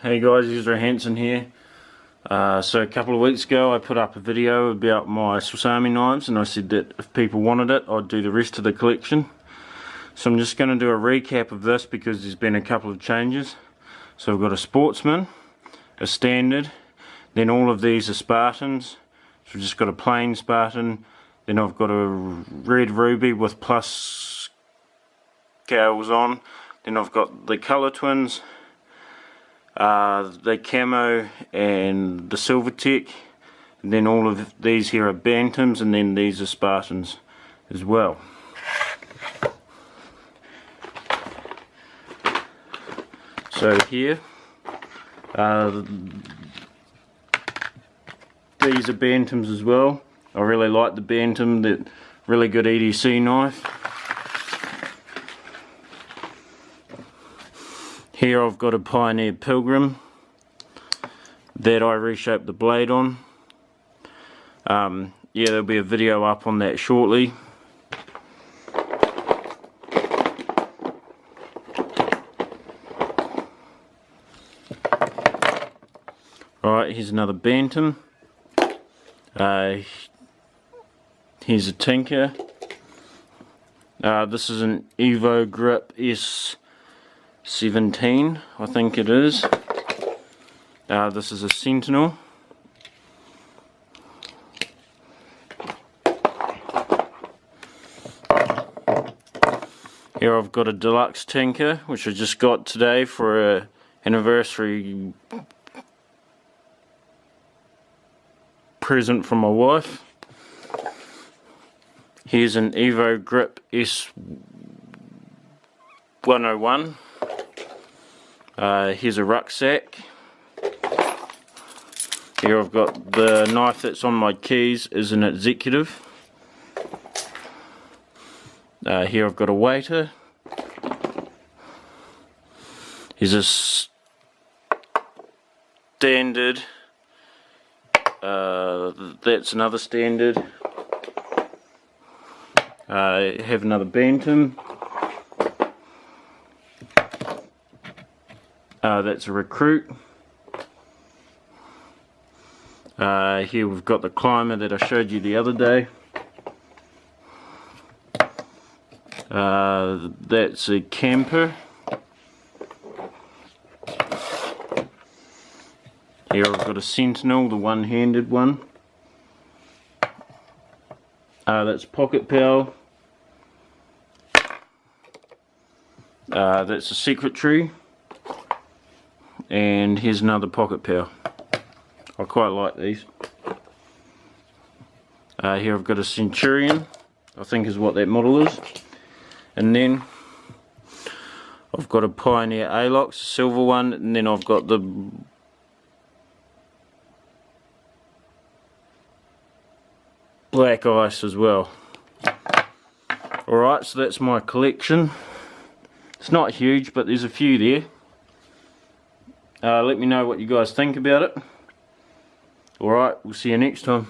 Hey guys, Ezra Hansen here. So a couple of weeks ago I put up a video about my Swiss Army knives, and I said that if people wanted it I'd do the rest of the collection. So I'm just going to do a recap of this because there's been a couple of changes. So I've got a Sportsman, a Standard, then all of these are Spartans. So I've just got a plain Spartan, then I've got a red ruby with plus scales on, then I've got the Colour Twins, the Camo and the Silvertech, and then all of these here are Bantams, and then these are Spartans as well. So here, these are Bantams as well. I really like the Bantam, that really good EDC knife. Here I've got a Pioneer Pilgrim that I reshaped the blade on. Yeah, there'll be a video up on that shortly. Alright, here's another Bantam. Here's a Tinker. This is an Evo Grip S17, I think it is. This is a Sentinel. Here I've got a Deluxe Tinker, which I just got today for an anniversary present from my wife. Here's an Evo Grip S101. Here's a rucksack. Here I've got the knife that's on my keys is an Executive. Here I've got a Waiter. Here's a Standard. That's another Standard. I have another Bantam. That's a Recruit. Here we've got the Climber that I showed you the other day. That's a Camper. Here I've got a Sentinel, the one-handed one. That's Pocket Pal. That's a Secretary. And here's another Pocket Pal. I quite like these. Here I've got a Centurion, I think is what that model is. And then I've got a Pioneer Alox, a silver one, and then I've got the Black Ice as well. Alright, so that's my collection. It's not huge, but there's a few there. Let me know what you guys think about it. Alright, we'll see you next time.